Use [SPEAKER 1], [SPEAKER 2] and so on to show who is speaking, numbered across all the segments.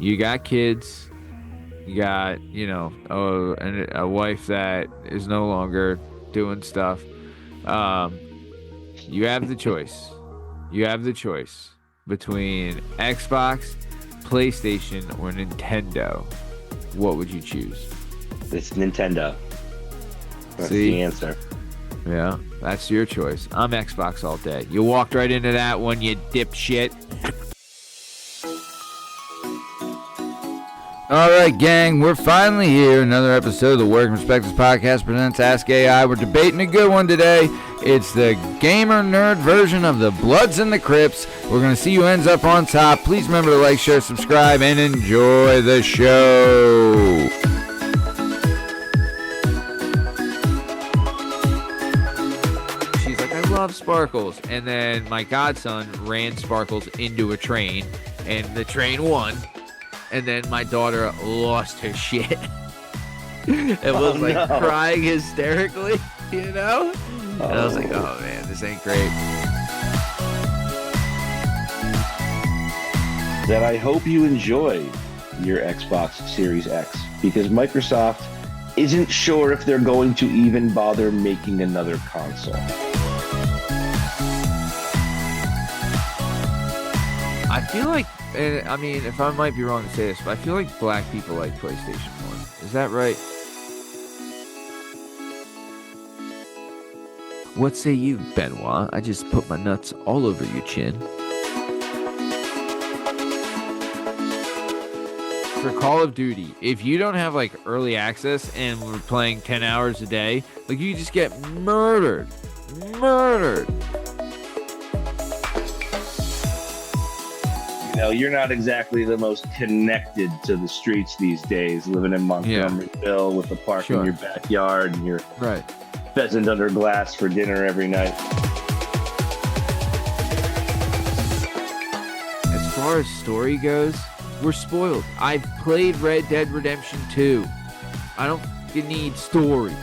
[SPEAKER 1] You got kids. You got, a wife that is no longer doing stuff. Um, you have the choice. You have the choice between Xbox, PlayStation, or Nintendo. What would you choose?
[SPEAKER 2] It's Nintendo. That's
[SPEAKER 1] See?
[SPEAKER 2] the answer.
[SPEAKER 1] Yeah, that's your choice. I'm Xbox all day. You walked right into that one, you dipshit. All right, gang, we're finally here. Another episode of the Working Perspectives Podcast presents Ask AI. We're debating a good one today. It's the gamer nerd version of the Bloods and the Crips. We're going to see who ends up on top. Please remember to like, share, subscribe, and enjoy the show. She's like, I love Sparkles. And then my godson ran Sparkles into a train, and the train won. And then my daughter lost her shit. It was crying hysterically, And I was like, oh man, this ain't great.
[SPEAKER 2] That I hope you enjoy your Xbox Series X, because Microsoft isn't sure if they're going to even bother making another console.
[SPEAKER 1] I feel like, and I mean, if I might be wrong to say this, but I feel like black people like PlayStation more. Is that right? What say you, Benoit? I just put my nuts all over your chin. For Call of Duty, if you don't have like early access and we're playing 10 hours a day, like you just get murdered.
[SPEAKER 2] You're not exactly the most connected to the streets these days, living in Montgomeryville with a park in your backyard and your pheasant under glass for dinner every night.
[SPEAKER 1] As far as story goes, we're spoiled. I've played Red Dead Redemption 2. I don't need story.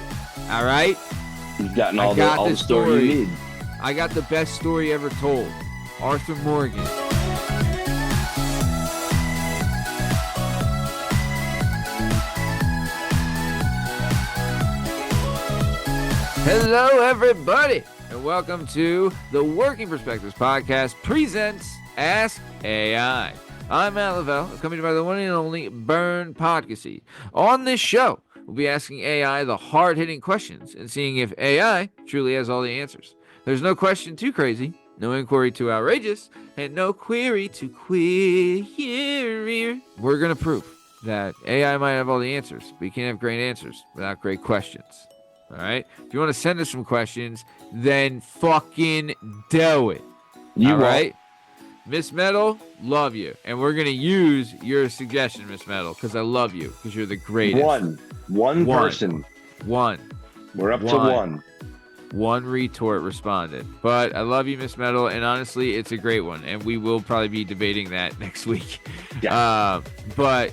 [SPEAKER 1] All right?
[SPEAKER 2] You've gotten all the story you need.
[SPEAKER 1] I got the best story ever told. Arthur Morgan. Hello, everybody, and welcome to the Working Perspectives Podcast presents Ask AI. I'm Matt Lavelle, accompanied by the one and only Bern Podcast. On this show, we'll be asking AI the hard-hitting questions and seeing if AI truly has all the answers. There's no question too crazy, no inquiry too outrageous, and no query too queer. We're going to prove that AI might have all the answers, but you can't have great answers without great questions. All right? If you want to send us some questions, then fucking do it. All right? Miss Metal, love you. And we're going to use your suggestion, Miss Metal, because I love you, because you're the greatest.
[SPEAKER 2] One person.
[SPEAKER 1] One.
[SPEAKER 2] We're up to one.
[SPEAKER 1] One retort responded. But I love you, Miss Metal, and honestly, it's a great one. And we will probably be debating that next week.
[SPEAKER 2] Yeah.
[SPEAKER 1] But,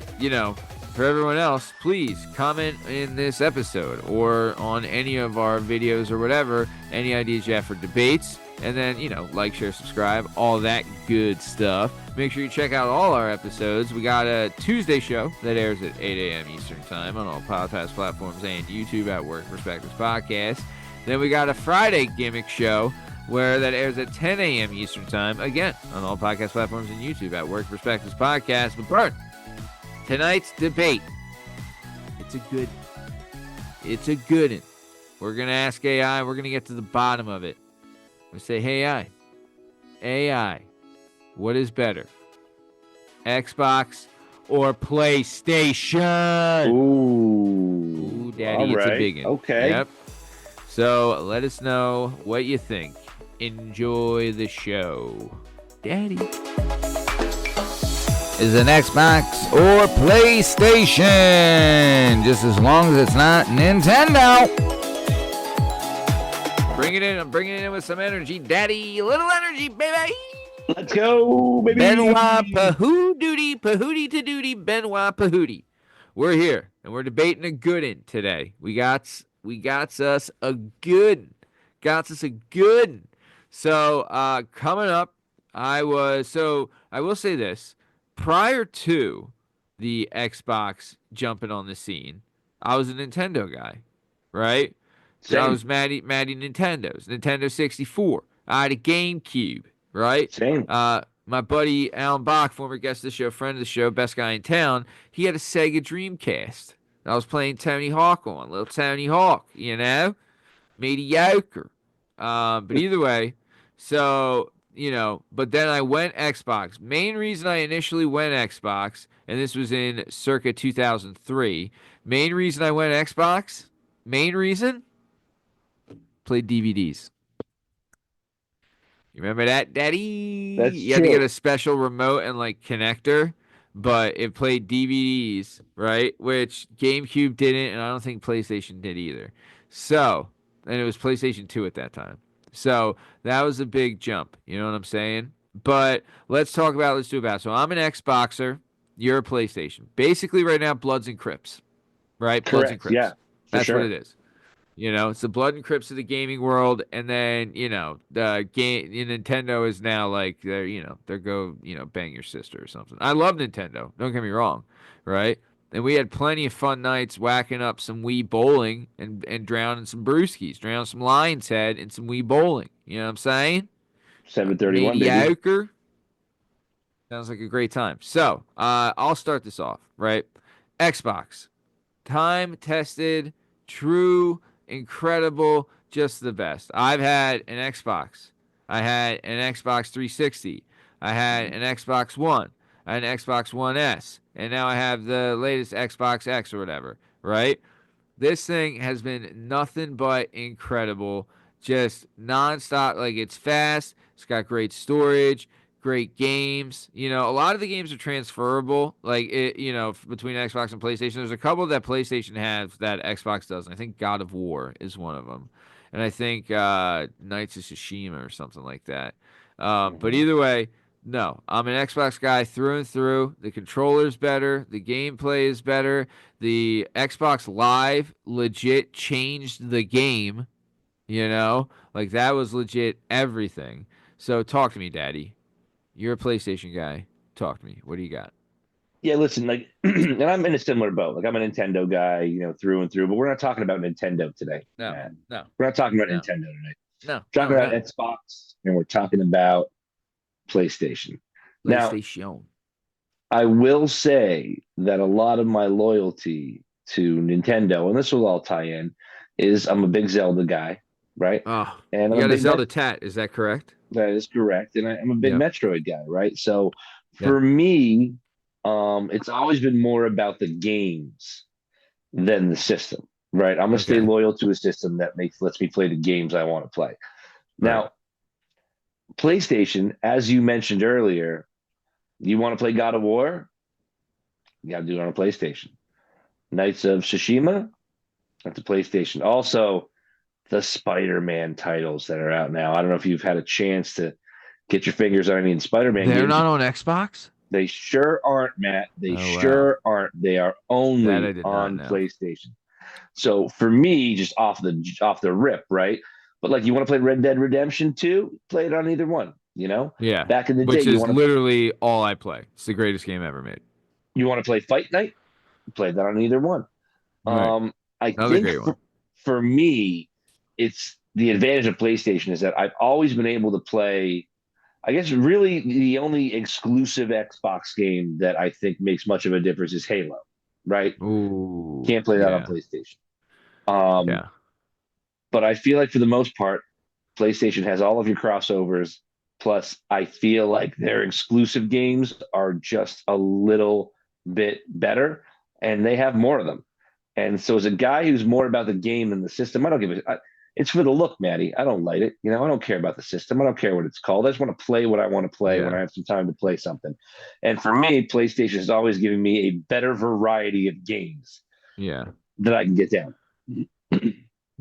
[SPEAKER 1] for everyone else, please comment in this episode or on any of our videos or whatever, any ideas you have for debates, and then, like, share, subscribe, all that good stuff. Make sure you check out all our episodes. We got a Tuesday show that airs at 8 a.m. Eastern Time on all podcast platforms and YouTube at Work Perspectives Podcast. Then we got a Friday GImmick show that airs at 10 a.m. Eastern Time, again, on all podcast platforms and YouTube at Work Perspectives Podcast. But Bert, tonight's debate, it's a good one. We're going to ask AI. We're going to get to the bottom of it. We say, hey, AI, what is better, Xbox or PlayStation?
[SPEAKER 2] Ooh,
[SPEAKER 1] Daddy, it's a big one.
[SPEAKER 2] Okay.
[SPEAKER 1] Yep. So let us know what you think. Enjoy the show. Daddy. Is an Xbox or PlayStation, just as long as it's not Nintendo. Bring it in. I'm bringing it in with some energy, Daddy. A little energy, baby.
[SPEAKER 2] Let's go, baby.
[SPEAKER 1] Benoit Pahooty to duty, Benoit Pahooty. We're here, and we're debating a good one today. We got us a good one. So, coming up, I will say this. Prior to the Xbox jumping on the scene. I was a Nintendo guy, right? I
[SPEAKER 2] Same.
[SPEAKER 1] was Matty Nintendo's, Nintendo 64. I had a GameCube, right?
[SPEAKER 2] Same.
[SPEAKER 1] My buddy Alan Bach, former guest of the show, friend of the show, best guy in town, he had a Sega Dreamcast. I was playing Tony Hawk on, little Tony Hawk, mediocre. But either way, so but then I went Xbox. Main reason I initially went Xbox, and this was in circa 2003. Main reason I went Xbox. Main reason played DVDs. You remember that, Daddy?
[SPEAKER 2] That's
[SPEAKER 1] You had to get
[SPEAKER 2] true.
[SPEAKER 1] a special remote and like connector, but it played DVDs, right? Which GameCube didn't, and I don't think PlayStation did either. So, and it was PlayStation 2 at that time. So that was a big jump. You know what I'm saying? But let's do about it. So I'm an Xboxer. You're a PlayStation. Basically, right now, Bloods and Crips, right? Bloods and
[SPEAKER 2] Correct. Yeah,
[SPEAKER 1] Crips.
[SPEAKER 2] for
[SPEAKER 1] That's what it
[SPEAKER 2] sure.
[SPEAKER 1] is. It's the Blood and Crips of the gaming world, and then the game. Nintendo is now like they're go bang your sister or something. I love Nintendo. Don't get me wrong, right? And we had plenty of fun nights whacking up some Wii bowling and drowning some brewskis, drowning some Lion's Head in some Wii bowling. You know what I'm saying?
[SPEAKER 2] 731, baby.
[SPEAKER 1] Mediocre. Sounds like a great time. So I'll start this off, right? Xbox. Time tested, true, incredible, just the best. I've had an Xbox. I had an Xbox 360. I had an Xbox One. I had an Xbox One S. And now I have the latest Xbox X or whatever, right? This thing has been nothing but incredible. Just nonstop. Like, it's fast. It's got great storage, great games. A lot of the games are transferable. Like, between Xbox and PlayStation. There's a couple that PlayStation has that Xbox doesn't. I think God of War is one of them. And I think Knights of Tsushima or something like that. But
[SPEAKER 2] Mhm.
[SPEAKER 1] either way, no, I'm an Xbox guy through and through. The controller's better. The gameplay is better. The Xbox Live legit changed the game, Like that was legit everything. So talk to me, Daddy. You're a PlayStation guy. Talk to me. What do you got?
[SPEAKER 2] Yeah, listen, like, and I'm in a similar boat. Like, I'm a Nintendo guy, through and through. But we're not talking about Nintendo today,
[SPEAKER 1] No,
[SPEAKER 2] man.
[SPEAKER 1] no,
[SPEAKER 2] We're not talking about
[SPEAKER 1] no,
[SPEAKER 2] Nintendo today.
[SPEAKER 1] no,
[SPEAKER 2] We're
[SPEAKER 1] no,
[SPEAKER 2] talking
[SPEAKER 1] we're
[SPEAKER 2] about
[SPEAKER 1] not.
[SPEAKER 2] Xbox, and we're talking about PlayStation. Now,
[SPEAKER 1] PlayStation.
[SPEAKER 2] I will say that a lot of my loyalty to Nintendo, and this will all tie in, is I'm a big Zelda guy, right?
[SPEAKER 1] Oh,
[SPEAKER 2] And
[SPEAKER 1] you
[SPEAKER 2] I'm a
[SPEAKER 1] got a
[SPEAKER 2] big Met.
[SPEAKER 1] Zelda tat. Is that correct?
[SPEAKER 2] That is correct, and I'm a big
[SPEAKER 1] Yep.
[SPEAKER 2] Metroid guy, right? So
[SPEAKER 1] Yep.
[SPEAKER 2] for me, it's always been more about the games than the system, right? I'm gonna stay
[SPEAKER 1] Okay.
[SPEAKER 2] loyal to a system that makes lets me play the games I want to play.
[SPEAKER 1] Right.
[SPEAKER 2] Now, PlayStation, as you mentioned earlier, you want to play God of War, you got to do it on a PlayStation. Knights of Tsushima, that's a PlayStation. Also, the Spider-Man titles that are out now. I don't know if you've had a chance to get your fingers on any Spider-Man
[SPEAKER 1] They're
[SPEAKER 2] games.
[SPEAKER 1] not on Xbox?
[SPEAKER 2] They sure aren't, Matt. They
[SPEAKER 1] Oh, wow.
[SPEAKER 2] sure aren't. They are
[SPEAKER 1] That I
[SPEAKER 2] only
[SPEAKER 1] did not
[SPEAKER 2] on
[SPEAKER 1] know.
[SPEAKER 2] PlayStation. So for me, just off the rip, right? But like, you want to play Red Dead Redemption 2? Play it on either one.
[SPEAKER 1] Yeah.
[SPEAKER 2] Back in the day,
[SPEAKER 1] Which
[SPEAKER 2] you
[SPEAKER 1] is
[SPEAKER 2] want to
[SPEAKER 1] literally all I play. It's the greatest game ever made.
[SPEAKER 2] play Fight Night? Play that on either one.
[SPEAKER 1] Right.
[SPEAKER 2] I
[SPEAKER 1] Another
[SPEAKER 2] think
[SPEAKER 1] great one.
[SPEAKER 2] for me, it's the advantage of PlayStation is that I've always been able to play. I guess really the only exclusive Xbox game that I think makes much of a difference is Halo, right?
[SPEAKER 1] Ooh.
[SPEAKER 2] Can't play that on
[SPEAKER 1] Yeah.
[SPEAKER 2] PlayStation. Um,
[SPEAKER 1] Yeah.
[SPEAKER 2] but I feel like for the most part, PlayStation has all of your crossovers. Plus, I feel like their exclusive games are just a little bit better, and they have more of them. And so, as a guy who's more about the game than the system, I don't give it. It's for the look, Maddie. I don't light it. I don't care about the system. I don't care what it's called. I just want to play what I want to play when
[SPEAKER 1] Yeah.
[SPEAKER 2] I have some time to play something. And for me, PlayStation is always giving me a better variety of games
[SPEAKER 1] Yeah.
[SPEAKER 2] that I can get down.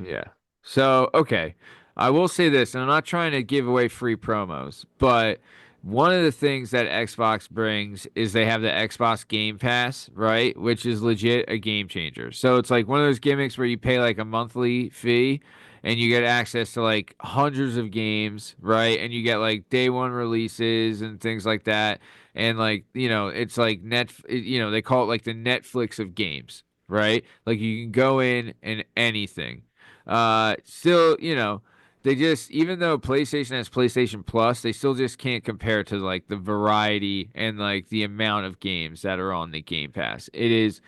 [SPEAKER 1] Yeah. So, okay. I will say this, and I'm not trying to give away free promos, but one of the things that Xbox brings is they have the Xbox Game Pass, right? Which is legit a game changer. So it's like one of those gimmicks where you pay like a monthly fee and you get access to like hundreds of games, right? And you get like day one releases and things like that. And like, it's like they call it like the Netflix of games, right? Like you can go in and anything. Still, they just, even though PlayStation has PlayStation Plus, they still just can't compare to like the variety and like the amount of games that are on the Game Pass. It is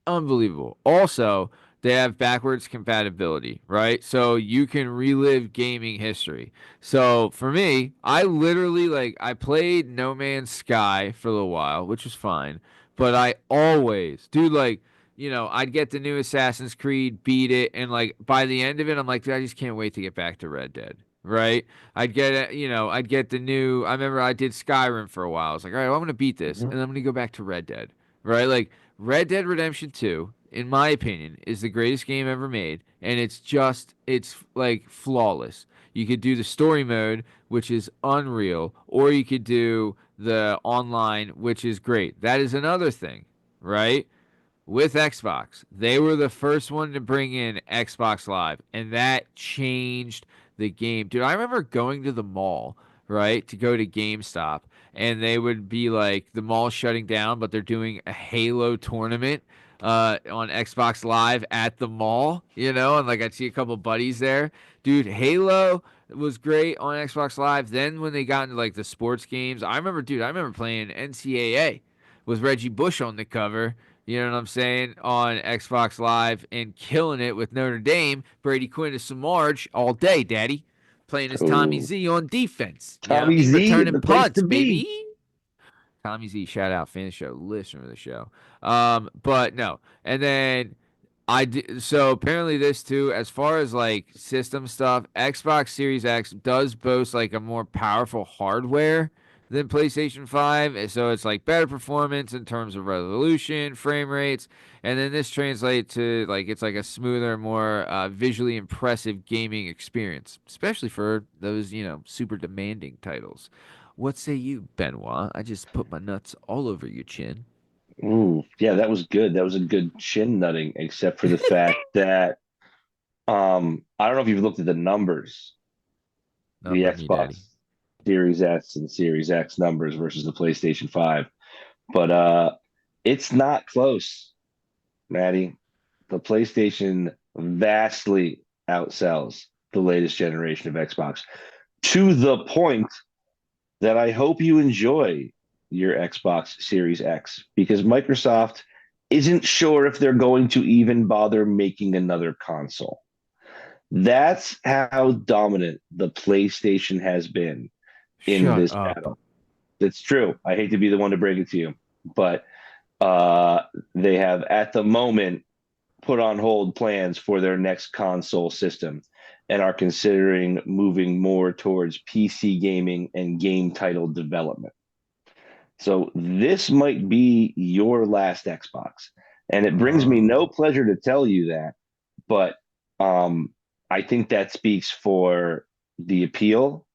[SPEAKER 1] unbelievable. Also, they have backwards compatibility, right? So you can relive gaming history. So for me, I literally like I played No Man's Sky for a little while, which was fine, but I always, dude, like, I'd get the new Assassin's Creed, beat it, and like by the end of it, I'm like, dude, I just can't wait to get back to Red Dead. Right? I'd get the new. I remember I did Skyrim for a while. I was like, all right, well, I'm gonna beat this,
[SPEAKER 2] Mhm.
[SPEAKER 1] and I'm gonna go back to Red Dead. Right? Like, Red Dead Redemption 2, in my opinion, is the greatest game ever made, and it's like flawless. You could do the story mode, which is unreal, or you could do the online, which is great. That is another thing, right? With Xbox. They were the first one to bring in Xbox Live, and that changed the game. Dude, I remember going to the mall, right, to go to GameStop, and they would be like, the mall shutting down, but they're doing a Halo tournament on Xbox Live at the mall, and like I'd see a couple buddies there. Dude, Halo was great on Xbox Live. Then when they got into like the sports games, I remember playing NCAA with Reggie Bush on the cover. You know what I'm saying? On Xbox Live and killing it with Notre Dame. Brady Quinn is some Marge all day, Daddy. Playing as Tommy
[SPEAKER 2] Oh,
[SPEAKER 1] Z on defense. You know what I
[SPEAKER 2] Tommy
[SPEAKER 1] mean?
[SPEAKER 2] Z,
[SPEAKER 1] Returning
[SPEAKER 2] the place
[SPEAKER 1] punts,
[SPEAKER 2] to be.
[SPEAKER 1] baby. Tommy Z, shout out, fan of the show, listener of the show. But no. And then so apparently this too, as far as like system stuff, Xbox Series X does boast like a more powerful hardware than PlayStation 5. So it's like better performance in terms of resolution, frame rates, and then this translates to like it's like a smoother, more visually impressive gaming experience, especially for those, super demanding titles. What say you, Benoit? I just put my nuts all over your chin.
[SPEAKER 2] Ooh, yeah, that was good. That was a good chin nutting, except for the fact that I don't know if you've looked at the numbers, the
[SPEAKER 1] Number me,
[SPEAKER 2] Xbox
[SPEAKER 1] daddy.
[SPEAKER 2] Series S and Series X numbers versus the PlayStation 5. But it's not close, Maddie. The PlayStation vastly outsells the latest generation of Xbox to the point that I hope you enjoy your Xbox Series X because Microsoft isn't sure if they're going to even bother making another console. That's how dominant the PlayStation has been in
[SPEAKER 1] Shut
[SPEAKER 2] this
[SPEAKER 1] up.
[SPEAKER 2] battle. It's true. I hate to be the one to break it to you, but uh, they have at the moment put on hold plans for their next console system and are considering moving more towards PC gaming and game title development. So this might be your last Xbox. And it brings me no
[SPEAKER 1] Oh.
[SPEAKER 2] pleasure to tell you that, but I think that speaks for the appeal.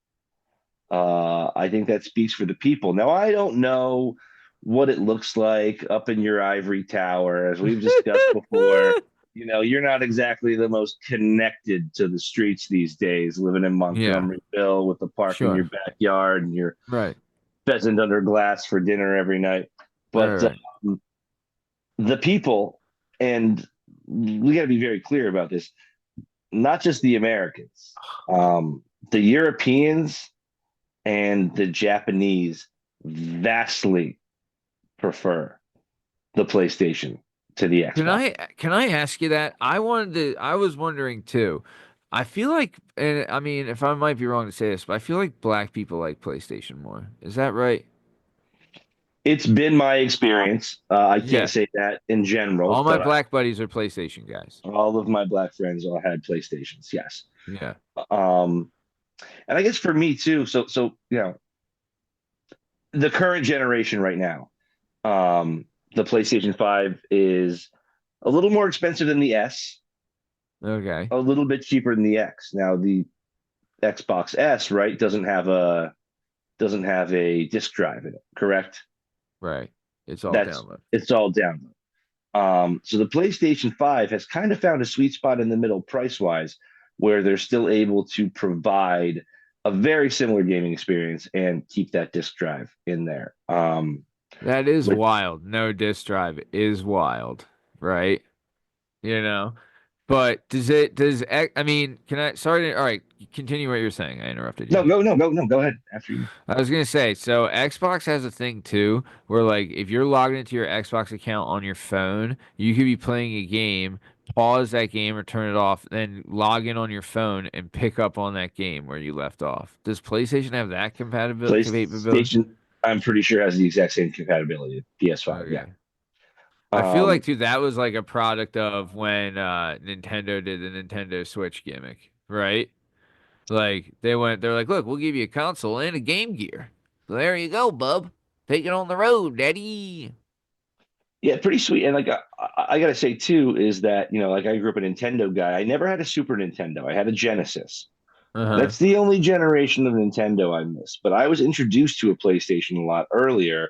[SPEAKER 2] I think that speaks for the people. Now, I don't know what it looks like up in your ivory tower, as we've discussed before. You're not exactly the most connected to the streets these days, living in
[SPEAKER 1] Yeah,
[SPEAKER 2] Montgomeryville with the park in your
[SPEAKER 1] sure.
[SPEAKER 2] backyard and your
[SPEAKER 1] Right.
[SPEAKER 2] pheasant under glass for dinner every night.
[SPEAKER 1] Right,
[SPEAKER 2] But
[SPEAKER 1] right.
[SPEAKER 2] the people, and we got to be very clear about this, not just the Americans, the Europeans and the Japanese vastly prefer the PlayStation to the
[SPEAKER 1] Can
[SPEAKER 2] Xbox.
[SPEAKER 1] I ask you that? I was wondering too. I feel like, and I mean, if I might be wrong to say this, but I feel like black people like PlayStation more. Is that right?
[SPEAKER 2] It's been my experience. I can't
[SPEAKER 1] Yeah.
[SPEAKER 2] say that in general,
[SPEAKER 1] All my
[SPEAKER 2] but
[SPEAKER 1] black buddies are PlayStation guys.
[SPEAKER 2] all of my black friends all had PlayStations. Yes.
[SPEAKER 1] Yeah.
[SPEAKER 2] Um, and I guess for me too. So the current generation right now, the PlayStation 5 is a little more expensive than the S,
[SPEAKER 1] Okay.
[SPEAKER 2] a little bit cheaper than the X. Now the Xbox S, right, doesn't have a disk drive in it, correct?
[SPEAKER 1] Right. It's all
[SPEAKER 2] That's
[SPEAKER 1] download.
[SPEAKER 2] it's all download. So the PlayStation 5 has kind of found a sweet spot in the middle price wise, where they're still able to provide a very similar gaming experience and keep that disk drive in there.
[SPEAKER 1] That is
[SPEAKER 2] Which
[SPEAKER 1] wild. No disk drive is wild, right? You know. But I mean, can I, sorry to, all right, continue what you're saying. I interrupted you.
[SPEAKER 2] no, go, no, go, no, go ahead after you.
[SPEAKER 1] I was gonna say, so Xbox has a thing too, where like if you're logged into your Xbox account on your phone, you could be playing a game, pause that game or turn it off, then log in on your phone and pick up on that game where you left off. Does PlayStation have that compatibility capability?
[SPEAKER 2] PlayStation, I'm pretty sure has the exact same compatibility. PS5, yeah.
[SPEAKER 1] Okay. I feel like
[SPEAKER 2] Um,
[SPEAKER 1] too that was like a product of when Nintendo did the Nintendo Switch gimmick, right? Like they're like, look, we'll give you a console and a Game Gear. So there you go, bub. Take it on the road, daddy.
[SPEAKER 2] yeah, pretty sweet. And like I gotta say too is that like I grew up a Nintendo guy. I never had a Super Nintendo. I had a Genesis.
[SPEAKER 1] Uh-huh.
[SPEAKER 2] That's the only generation of Nintendo I missed. But I was introduced to a PlayStation a lot earlier,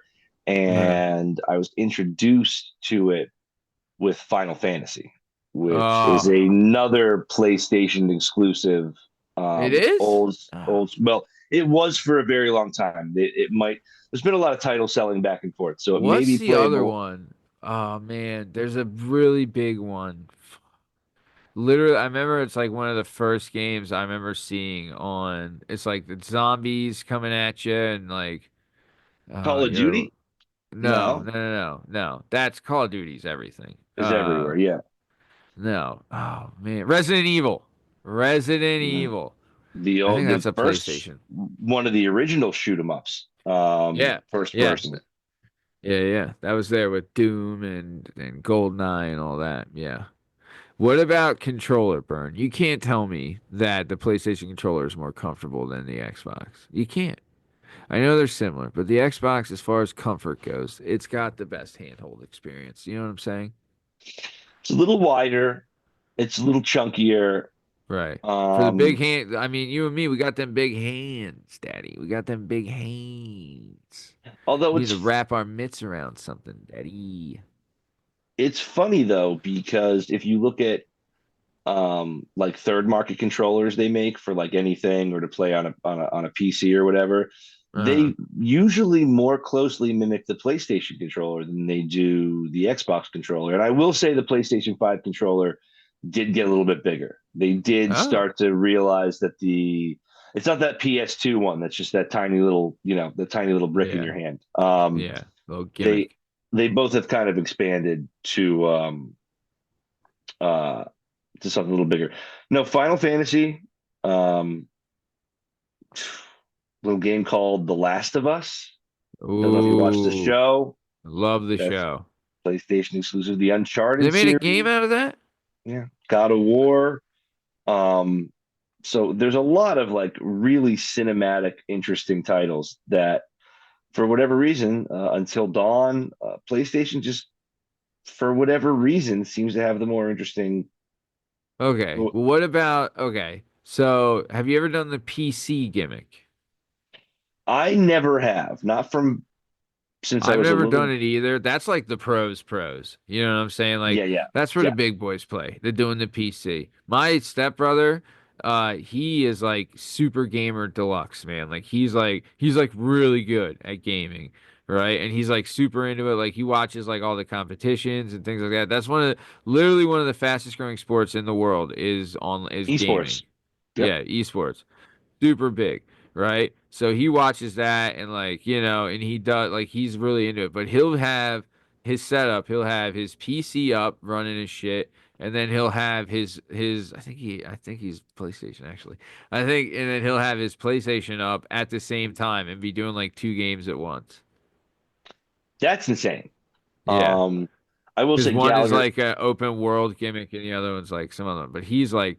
[SPEAKER 1] Uh-huh.
[SPEAKER 2] and I was introduced to it with Final Fantasy, which is
[SPEAKER 1] Oh,
[SPEAKER 2] another PlayStation exclusive.
[SPEAKER 1] it is? Oh.
[SPEAKER 2] Well, it was for a very long time. It might. There's been a lot of titles selling back and forth, so it may
[SPEAKER 1] What's
[SPEAKER 2] be
[SPEAKER 1] the other
[SPEAKER 2] playable.
[SPEAKER 1] one? Oh man, there's a really big one. Literally, I remember it's like one of the first games I remember seeing on. It's like the zombies coming at you and like
[SPEAKER 2] Call of
[SPEAKER 1] you're
[SPEAKER 2] Duty?
[SPEAKER 1] no,
[SPEAKER 2] No,
[SPEAKER 1] no, no, no, no. That's Call of Duty's everything.
[SPEAKER 2] is everywhere. Yeah.
[SPEAKER 1] No. Oh man, Resident Evil. Resident
[SPEAKER 2] Mm.
[SPEAKER 1] Evil. I think
[SPEAKER 2] The
[SPEAKER 1] that's a
[SPEAKER 2] first
[SPEAKER 1] PlayStation.
[SPEAKER 2] one of the original shoot 'em ups,
[SPEAKER 1] Yeah.
[SPEAKER 2] first
[SPEAKER 1] Yeah.
[SPEAKER 2] person.
[SPEAKER 1] Yeah, yeah. That was there with Doom and GoldenEye and all that. Yeah. What about controller burn? You can't tell me that the PlayStation controller is more comfortable than the Xbox. You can't. I know they're similar, but the Xbox, as far as comfort goes, it's got the best handhold experience. You know what I'm saying?
[SPEAKER 2] It's a little wider. It's a little chunkier.
[SPEAKER 1] Right. For the big
[SPEAKER 2] Um,
[SPEAKER 1] hand, I mean, you and me, we got them big hands, Daddy. We got them big hands.
[SPEAKER 2] Although
[SPEAKER 1] We need to wrap our mitts around something, Daddy.
[SPEAKER 2] it's funny though because if you look at like third market controllers they make for like anything or to play on a PC or whatever,
[SPEAKER 1] Uh-huh.
[SPEAKER 2] they usually more closely mimic the PlayStation controller than they do the Xbox controller. And I will say the PlayStation 5 controller did get a little bit bigger. They did
[SPEAKER 1] Oh,
[SPEAKER 2] start to realize that it's not that PS2 one that's just that tiny little, the tiny little brick in
[SPEAKER 1] yeah.
[SPEAKER 2] your hand.
[SPEAKER 1] Yeah. Little
[SPEAKER 2] They
[SPEAKER 1] gimmick.
[SPEAKER 2] they both have kind of expanded uh to something a little bigger. No, Final Fantasy, um, little game called The Last of Us. Don't know if you watched the
[SPEAKER 1] Ooh,
[SPEAKER 2] show.
[SPEAKER 1] love the
[SPEAKER 2] That's
[SPEAKER 1] show.
[SPEAKER 2] PlayStation exclusive. The
[SPEAKER 1] They
[SPEAKER 2] Uncharted
[SPEAKER 1] made a game
[SPEAKER 2] series,
[SPEAKER 1] out of that?
[SPEAKER 2] yeah, God of War. Um, so there's a lot of like really cinematic, interesting titles that, for whatever reason, until Dawn, PlayStation just, for whatever reason, seems to have the more interesting.
[SPEAKER 1] Okay. Well, what about, okay. So, have you ever done the PC gimmick?
[SPEAKER 2] I never have, not from since I
[SPEAKER 1] I've
[SPEAKER 2] was a
[SPEAKER 1] never
[SPEAKER 2] little.
[SPEAKER 1] done it either. That's like the pros. You know what I'm saying? Like
[SPEAKER 2] Yeah, yeah,
[SPEAKER 1] that's where the
[SPEAKER 2] yeah.
[SPEAKER 1] big boys play. They're doing the PC. My stepbrother, he is like super gamer deluxe, man. Like he's like really good at gaming, right? And he's like super into it. Like he watches like all the competitions and things like that. That's literally one of the fastest growing sports in the world is gaming.
[SPEAKER 2] Esports. Yep.
[SPEAKER 1] Yeah, esports super big, right? So he watches that and like, and he does like he's really into it. But he'll have his setup, he'll have his PC up running his shit, and then he'll have his I think he's PlayStation actually. And then he'll have his PlayStation up at the same time and be doing like two games at once.
[SPEAKER 2] That's insane.
[SPEAKER 1] Yeah.
[SPEAKER 2] Um, I will
[SPEAKER 1] Because
[SPEAKER 2] say
[SPEAKER 1] one is
[SPEAKER 2] Gallagher
[SPEAKER 1] like an open world gimmick and the other one's like some other one. But he's like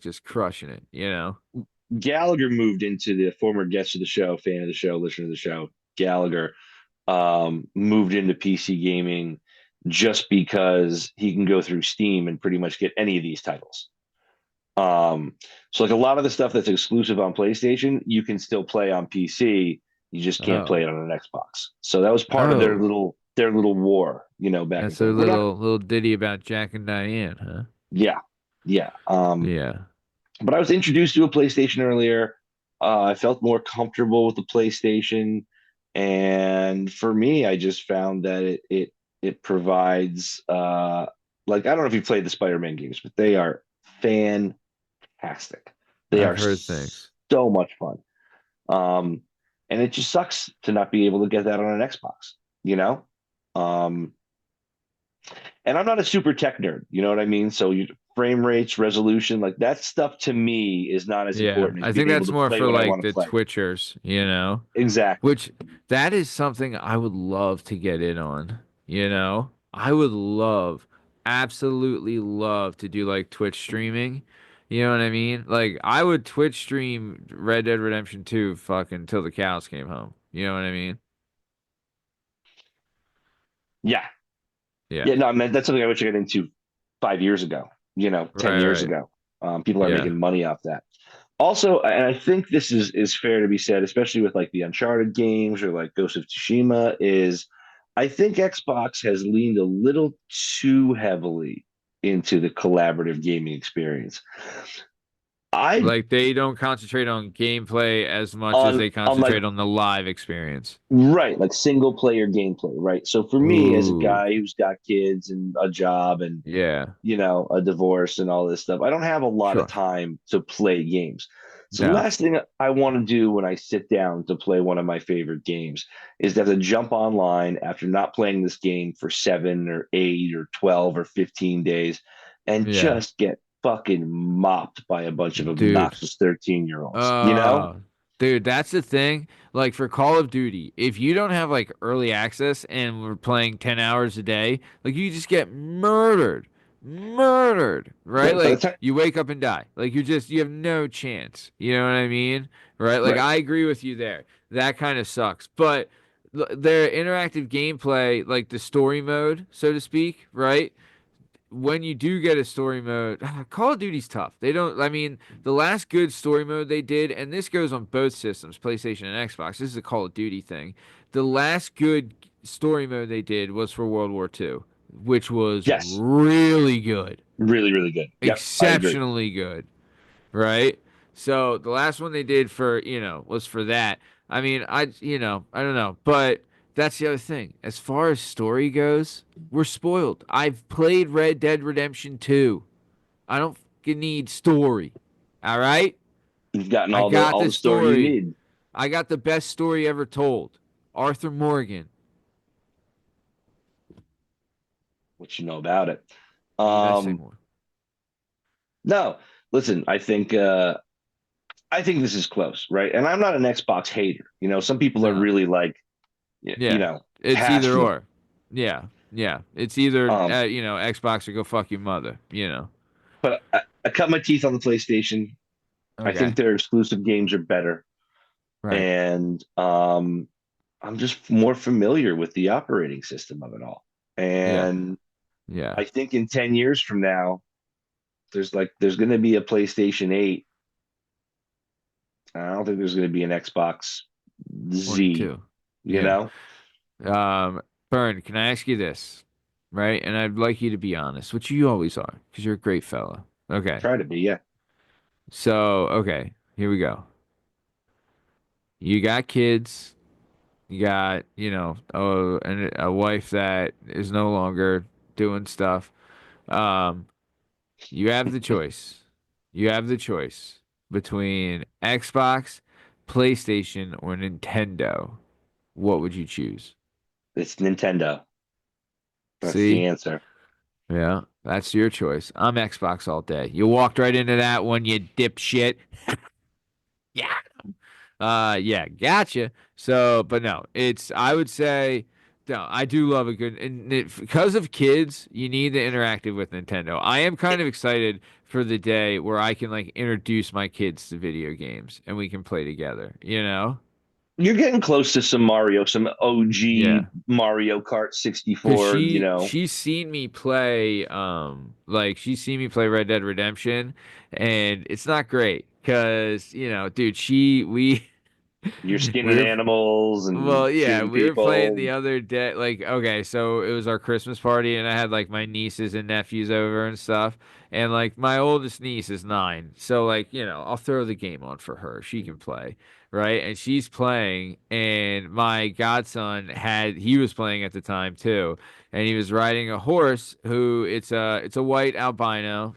[SPEAKER 1] just crushing it.
[SPEAKER 2] Gallagher moved into the former guest of the show, fan of the show, listener of the show. Gallagher moved into PC gaming just because he can go through Steam and pretty much get any of these titles. So like a lot of the stuff that's exclusive on PlayStation, you can still play on PC. You just can't play
[SPEAKER 1] Oh.
[SPEAKER 2] it on an Xbox. So that was part of
[SPEAKER 1] Oh.
[SPEAKER 2] their little war, back and
[SPEAKER 1] That's their
[SPEAKER 2] forth. We're not,
[SPEAKER 1] little ditty about Jack and Diane, huh?
[SPEAKER 2] yeah. Yeah.
[SPEAKER 1] Yeah.
[SPEAKER 2] But I was introduced to a PlayStation earlier. I felt more comfortable with the PlayStation, and for me, I just found that it provides like, I don't know if you played the Spider-Man games, but they are fantastic. They
[SPEAKER 1] I've
[SPEAKER 2] are
[SPEAKER 1] heard things.
[SPEAKER 2] so much fun. Um, and it just sucks to not be able to get that on an Xbox, you know? Um, and I'm not a super tech nerd, you know what I mean? So you frame rates, resolution, like that stuff to me is not as
[SPEAKER 1] Yeah.
[SPEAKER 2] important as
[SPEAKER 1] I think
[SPEAKER 2] being able
[SPEAKER 1] that's
[SPEAKER 2] to
[SPEAKER 1] more
[SPEAKER 2] play
[SPEAKER 1] for
[SPEAKER 2] what I
[SPEAKER 1] like
[SPEAKER 2] want to
[SPEAKER 1] the
[SPEAKER 2] play.
[SPEAKER 1] Twitchers, you know?
[SPEAKER 2] Exactly.
[SPEAKER 1] Which that is something I would love to get in on, you know? I would love, absolutely love to do like Twitch streaming. You know what I mean? Like I would Twitch stream Red Dead Redemption 2 fucking till the cows came home. You know what I mean?
[SPEAKER 2] Yeah.
[SPEAKER 1] Yeah.
[SPEAKER 2] Yeah, no, I mean that's something I wish I got into 5 years ago, 10
[SPEAKER 1] Right,
[SPEAKER 2] years
[SPEAKER 1] right.
[SPEAKER 2] ago. People are
[SPEAKER 1] Yeah.
[SPEAKER 2] making money off that. Also, and I think this is fair to be said, especially with like the Uncharted games or like Ghost of Tsushima, is I think Xbox has leaned a little too heavily into the collaborative gaming experience. I
[SPEAKER 1] Like they don't concentrate on gameplay as much as
[SPEAKER 2] on
[SPEAKER 1] they
[SPEAKER 2] like
[SPEAKER 1] concentrate on the live experience.
[SPEAKER 2] right, like single player gameplay, right? So for me as a
[SPEAKER 1] Ooh.
[SPEAKER 2] guy who's got kids and a job and
[SPEAKER 1] Yeah.
[SPEAKER 2] a divorce and all this stuff. I don't have a lot of
[SPEAKER 1] Sure.
[SPEAKER 2] time to play games. So the
[SPEAKER 1] No.
[SPEAKER 2] last thing I want to do when I sit down to play one of my favorite games is to have to jump online after not playing this game for 7 or 8 or 12 or 15 days and
[SPEAKER 1] Yeah.
[SPEAKER 2] just get fucking mopped by a bunch of
[SPEAKER 1] Dude.
[SPEAKER 2] obnoxious 13-year-olds, you know?
[SPEAKER 1] Uh, dude, that's the thing. Like for Call of Duty, if you don't have like early access and we're playing 10 hours a day, like you just get murdered. Murdered, right?
[SPEAKER 2] Right. By the
[SPEAKER 1] Like
[SPEAKER 2] time,
[SPEAKER 1] you wake up and die. Like you have no chance. You know what I mean? Right? Like
[SPEAKER 2] right.
[SPEAKER 1] I agree with you there. That kind of sucks. But their interactive gameplay, like the story mode, so to speak, right? When you do get a story mode, Call of Duty's tough. They don't, I mean, the last good story mode they did, and this goes on both systems, PlayStation and Xbox. This is a Call of Duty thing. The last good story mode they did was for World War II, which was
[SPEAKER 2] Yes.
[SPEAKER 1] really good,
[SPEAKER 2] Really, really good. Yep. I agree.
[SPEAKER 1] exceptionally good, right? So the last one they did for, was for that. I mean, I don't know, but that's the other thing. As far as story goes, we're spoiled. I've played Red Dead Redemption 2. I don't fucking need story. All right?
[SPEAKER 2] You've gotten
[SPEAKER 1] I got
[SPEAKER 2] all
[SPEAKER 1] the
[SPEAKER 2] the story you
[SPEAKER 1] story.
[SPEAKER 2] need,
[SPEAKER 1] I got the best story ever told. Arthur Morgan.
[SPEAKER 2] what you know about it.
[SPEAKER 1] You gotta say
[SPEAKER 2] Um,
[SPEAKER 1] more.
[SPEAKER 2] no, listen, I think this is close, right? And I'm not an Xbox hater. Some people are
[SPEAKER 1] No.
[SPEAKER 2] really like,
[SPEAKER 1] Yeah. It's either
[SPEAKER 2] passionate.
[SPEAKER 1] or. Yeah. Yeah. It's either
[SPEAKER 2] Um,
[SPEAKER 1] Xbox or go fuck your mother.
[SPEAKER 2] but I cut my teeth on the PlayStation. I think
[SPEAKER 1] Okay.
[SPEAKER 2] their exclusive games are better,
[SPEAKER 1] Right.
[SPEAKER 2] and I'm just more familiar with the operating system of it all.
[SPEAKER 1] Yeah.
[SPEAKER 2] And
[SPEAKER 1] Yeah.
[SPEAKER 2] I think in 10 years from now, there's going to be a PlayStation 8. I don't think there's going to be an Xbox Z,
[SPEAKER 1] 22.
[SPEAKER 2] you
[SPEAKER 1] Yeah.
[SPEAKER 2] know?
[SPEAKER 1] Bern, can I ask you this? Right? And I'd like you to be honest, which you always are, because you're a great fella. Okay.
[SPEAKER 2] Try to be, yeah.
[SPEAKER 1] So, okay, here we go. You got kids, you got, a wife that is no longer doing stuff. Um, you have the choice. You have the choice between Xbox, PlayStation, or Nintendo. What would you choose?
[SPEAKER 2] It's Nintendo. That's the
[SPEAKER 1] See?
[SPEAKER 2] answer.
[SPEAKER 1] Yeah, that's your choice. I'm Xbox all day. You walked right into that one, you dipshit. Yeah. Yeah, gotcha. So, but no, I would say, no, I do love a good, and because of kids, you need the interactive with Nintendo. I am kind of excited for the day where I can like introduce my kids to video games and we can play together, you know?
[SPEAKER 2] You're getting close to some Mario, some OG
[SPEAKER 1] Yeah.
[SPEAKER 2] Mario Kart
[SPEAKER 1] Cause
[SPEAKER 2] 64,
[SPEAKER 1] she's seen me play like she's seen me play Red Dead Redemption and it's not great. Cause, dude,
[SPEAKER 2] You're skinning
[SPEAKER 1] We're
[SPEAKER 2] animals
[SPEAKER 1] Well,
[SPEAKER 2] and
[SPEAKER 1] yeah,
[SPEAKER 2] shooting
[SPEAKER 1] we were playing
[SPEAKER 2] people.
[SPEAKER 1] the other day. Like, okay, so it was our Christmas party, and I had like my nieces and nephews over and stuff. And like my oldest niece is 9, so like I'll throw the game on for her. She can play, right? And she's playing, and my godson he was playing at the time too, and he was riding a horse who it's a white albino,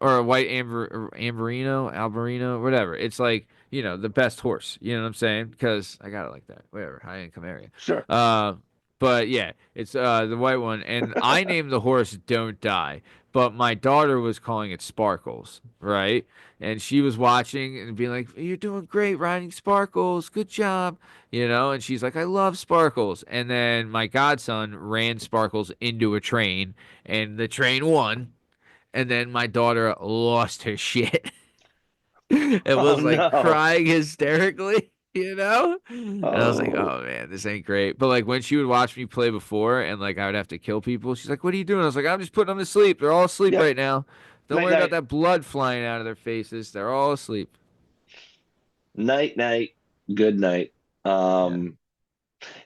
[SPEAKER 1] or a white alberino, whatever. It's like the best horse. You know what I'm saying? Because I got it like that. Whatever, high income area.
[SPEAKER 2] Sure.
[SPEAKER 1] Uh, but yeah, it's the white one, and I named the horse Don't Die, but my daughter was calling it Sparkles, right? And she was watching and being like, "You're doing great riding Sparkles, good job," And she's like, "I love Sparkles." And then my godson ran Sparkles into a train, and the train won. And then my daughter lost her shit. It
[SPEAKER 2] Oh
[SPEAKER 1] was like
[SPEAKER 2] no.
[SPEAKER 1] crying hysterically. And I was like,
[SPEAKER 2] Oh
[SPEAKER 1] oh man, this ain't great. But like when she would watch me play before and like I would have to kill people, she's like, what are you doing? I was like, I'm just putting them to sleep. They're all asleep
[SPEAKER 2] yep.
[SPEAKER 1] right now. Don't
[SPEAKER 2] Night
[SPEAKER 1] worry about
[SPEAKER 2] night.
[SPEAKER 1] that blood flying out of their faces. They're all asleep.
[SPEAKER 2] Night night. Good night.
[SPEAKER 1] Yeah.
[SPEAKER 2] Um,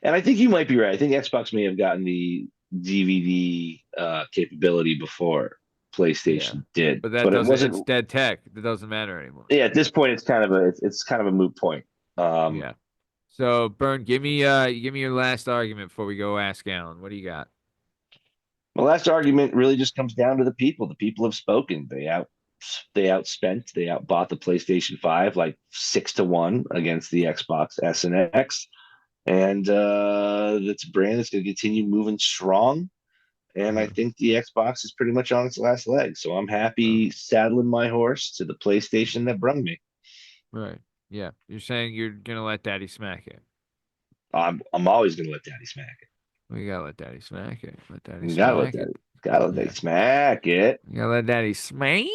[SPEAKER 2] and I think you might be right. I think Xbox may have gotten the DVD capability before
[SPEAKER 1] Yeah.
[SPEAKER 2] PlayStation did,
[SPEAKER 1] But that
[SPEAKER 2] but it
[SPEAKER 1] doesn't, it's
[SPEAKER 2] wasn't.
[SPEAKER 1] dead tech. That doesn't matter anymore.
[SPEAKER 2] Yeah, at this point, it's kind of a moot point.
[SPEAKER 1] Yeah. So Bern, give me your last argument before we go ask Alan. What do you got?
[SPEAKER 2] The last argument really just comes down to the people. The people have spoken. They outspent, they outbought the PlayStation 5 like 6-1 against the Xbox S and X. And it's a brand that's going to continue moving strong. And I
[SPEAKER 1] Uh-huh.
[SPEAKER 2] think the Xbox is pretty much on its last leg. So I'm
[SPEAKER 1] Uh,
[SPEAKER 2] happy saddling my horse to the PlayStation that brung me.
[SPEAKER 1] right. Yeah. You're saying you're gonna let Daddy smack it.
[SPEAKER 2] I'm always going to let Daddy smack
[SPEAKER 1] We gotta let Daddy smack it. Let Daddy
[SPEAKER 2] it.
[SPEAKER 1] smack it.
[SPEAKER 2] Gotta let Daddy
[SPEAKER 1] Yeah.
[SPEAKER 2] smack it.
[SPEAKER 1] You gotta let Daddy smack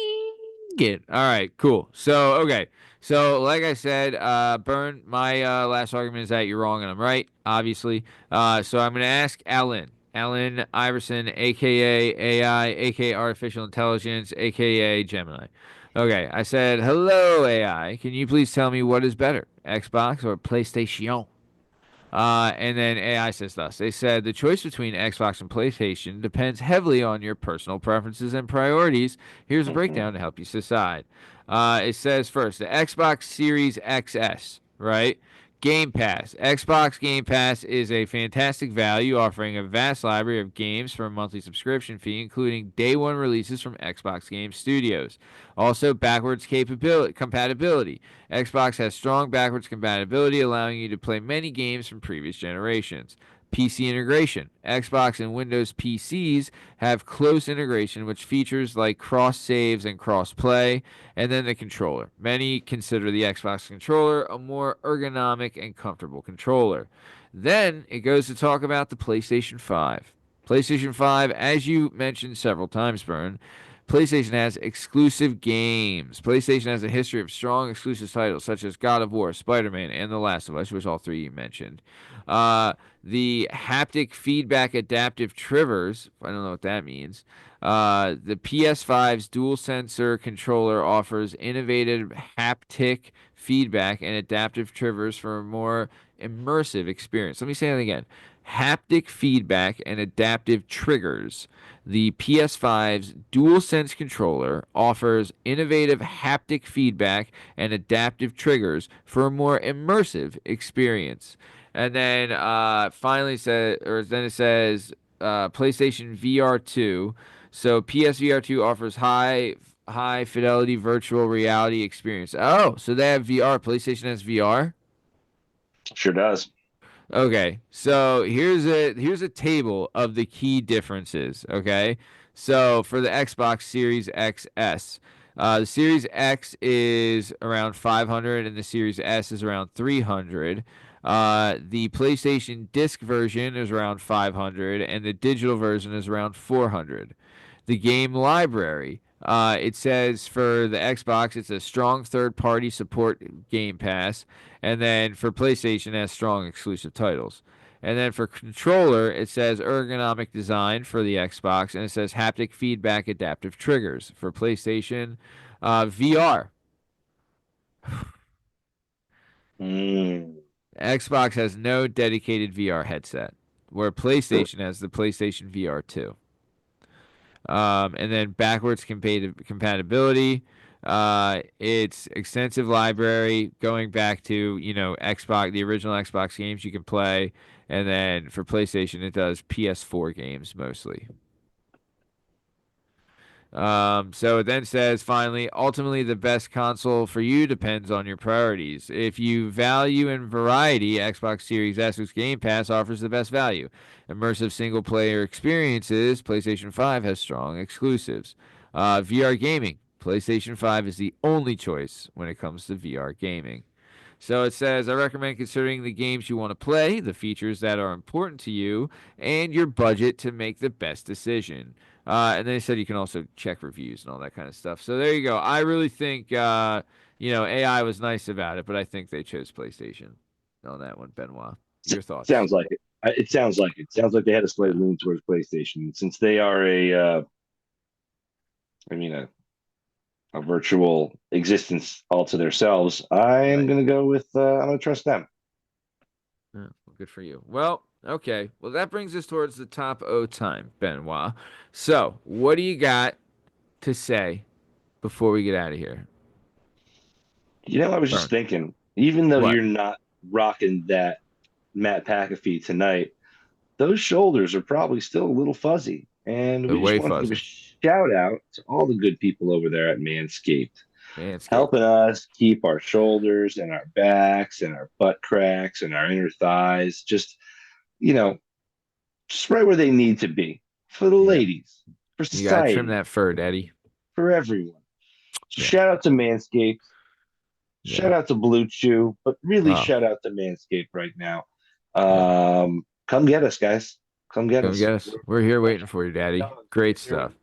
[SPEAKER 1] it. All right, cool. So, okay. So, like I said, Bern, my last argument is that you're wrong and I'm right, obviously. So I'm gonna ask Alan Iverson, aka AI, aka Artificial Intelligence, aka Gemini. Okay, I said, hello, AI. Can you please tell me what is better, Xbox or PlayStation? And then AI says thus. They said the choice between Xbox and PlayStation depends heavily on your personal preferences and priorities. Here's a breakdown to help you decide. It says first the Xbox Series XS, right? Game Pass. Xbox Game Pass is a fantastic value, offering a vast library of games for a monthly subscription fee, including day one releases from Xbox Game Studios. Also, backwards compatibility. Xbox has strong backwards compatibility, allowing you to play many games from previous generations. PC integration. Xbox and Windows PCs have close integration, which features like cross saves and cross play, and then the controller. Many consider the Xbox controller a more ergonomic and comfortable controller. Then it goes to talk about the PlayStation 5. PlayStation 5, as you mentioned several times, Bern, PlayStation has exclusive games. PlayStation has a history of strong exclusive titles such as God of War, Spider Man, and The Last of Us, which all three you mentioned. The haptic feedback adaptive triggers, I don't know what that means. The PS5's dual sensor controller offers innovative haptic feedback and adaptive triggers for a more immersive experience. Let me say that again. Haptic feedback and adaptive triggers. The PS5's DualSense controller offers innovative haptic feedback and adaptive triggers for a more immersive experience. And then then it says PlayStation VR2. So PSVR2 offers high fidelity virtual reality experience. Oh, so they have VR. PlayStation has VR.
[SPEAKER 2] Sure does.
[SPEAKER 1] Okay, so here's a table of the key differences. Okay, so for the Xbox Series XS, the Series X is around 500 and the Series S is around 300. The PlayStation Disc version is around 500 and the digital version is around 400. The game library. It says for the Xbox, it's a strong third-party support Game Pass, and then for PlayStation, it has strong exclusive titles. And then for controller, it says ergonomic design for the Xbox, and it says haptic feedback adaptive triggers for PlayStation. VR.
[SPEAKER 2] Mm.
[SPEAKER 1] Xbox has no dedicated VR headset, where PlayStation has the PlayStation VR 2. And then backwards compatibility. It's extensive library going back to Xbox, the original Xbox games you can play, and then for PlayStation it does PS4 games mostly. So it then says finally, ultimately the best console for you depends on your priorities. If you value in variety, Xbox Series X's Game Pass offers the best value. Immersive single player experiences, PlayStation 5 has strong exclusives. VR gaming, PlayStation 5 is the only choice when it comes to VR gaming. So it says, I recommend considering the games you want to play, the features that are important to you, and your budget to make the best decision. And then they said you can also check reviews and all that kind of stuff. So there you go. I really think, AI was nice about it, but I think they chose PlayStation on that one, Benoit. Your thoughts?
[SPEAKER 2] Sounds like it. It sounds like it. Sounds like they had a slight lean towards PlayStation. Since they are a virtual existence all to themselves, I am
[SPEAKER 1] Right.
[SPEAKER 2] going to go with, I'm going to trust them.
[SPEAKER 1] Yeah, well, good for you. Well, okay. Well, that brings us towards the top O time, Benoit. So, what do you got to say before we get out of here?
[SPEAKER 2] I was just
[SPEAKER 1] Bern.
[SPEAKER 2] thinking, even though
[SPEAKER 1] What?
[SPEAKER 2] you're not rocking that Matt McAfee tonight, those shoulders are probably still a little fuzzy. And we just
[SPEAKER 1] Way
[SPEAKER 2] want to give a
[SPEAKER 1] fuzzy.
[SPEAKER 2] shout out to all the good people over there at Manscaped,
[SPEAKER 1] Manscaped.
[SPEAKER 2] helping us keep our shoulders and our backs and our butt cracks and our inner thighs you know, just right where they need to be for the
[SPEAKER 1] Yeah.
[SPEAKER 2] ladies, for
[SPEAKER 1] You gotta trim
[SPEAKER 2] society,
[SPEAKER 1] that fur, Daddy.
[SPEAKER 2] for everyone.
[SPEAKER 1] Yeah.
[SPEAKER 2] Shout out to Manscaped. Shout
[SPEAKER 1] Yeah.
[SPEAKER 2] out to Blue Chew, but really
[SPEAKER 1] Oh,
[SPEAKER 2] shout out to Manscaped right now.
[SPEAKER 1] yeah.
[SPEAKER 2] Come get us, guys. Come get
[SPEAKER 1] Come
[SPEAKER 2] us.
[SPEAKER 1] get us. We're here waiting for you, Daddy. Great stuff.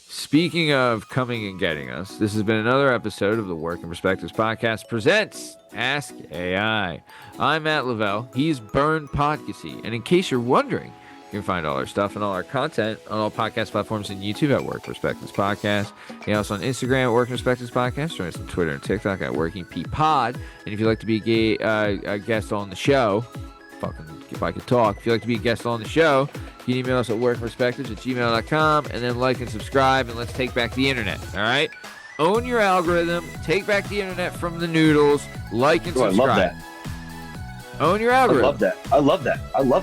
[SPEAKER 1] Speaking of coming and getting us, this has been another episode of the Working Perspectives Podcast presents Ask AI. I'm Matt Lavelle. He's Bern Podcassy. And in case you're wondering, you can find all our stuff and all our content on all podcast platforms and YouTube at Work Perspectives Podcast. And also on Instagram at Working Perspectives Podcast. Join us on Twitter and TikTok at Working P Pod. And if you'd like to be a guest on the show, if I could talk. If you'd like to be a guest on the show, you can email us at workperspectives@gmail.com and then like and subscribe and let's take back the internet. All right? Own your algorithm. Take back the internet from the noodles. Like and subscribe.
[SPEAKER 2] I love that.
[SPEAKER 1] Own your algorithm.
[SPEAKER 2] I love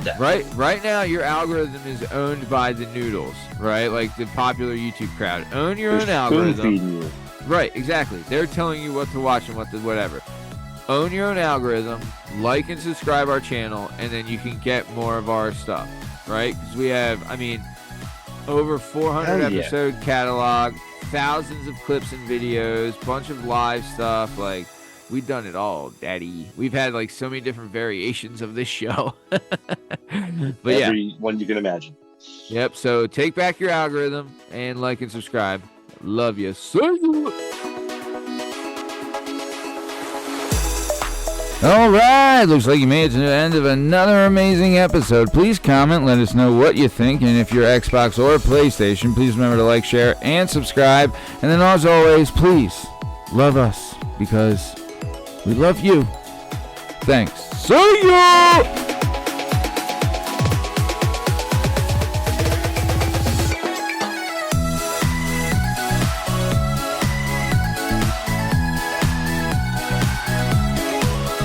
[SPEAKER 2] that.
[SPEAKER 1] Right now, your algorithm is owned by the noodles, right? Like the popular YouTube crowd. Own your own algorithm.
[SPEAKER 2] Spoon-feeding you.
[SPEAKER 1] Right, exactly. They're telling you what to watch and whatever. Own your own algorithm, like and subscribe our channel, and then you can get more of our stuff, right? Because we have, over 400 episode catalog, thousands of clips and videos, bunch of live stuff. Like, we've done it all, Daddy. We've had like so many different variations of this show. But
[SPEAKER 2] Every one you can imagine.
[SPEAKER 1] Yep. So take back your algorithm and like and subscribe. Love you. See you.
[SPEAKER 3] All right, looks like you made it to the end of another amazing episode. Please comment, let us know what you think, and if you're Xbox or PlayStation, please remember to like, share, and subscribe. And then as always, please love us because we love you. Thanks. See ya!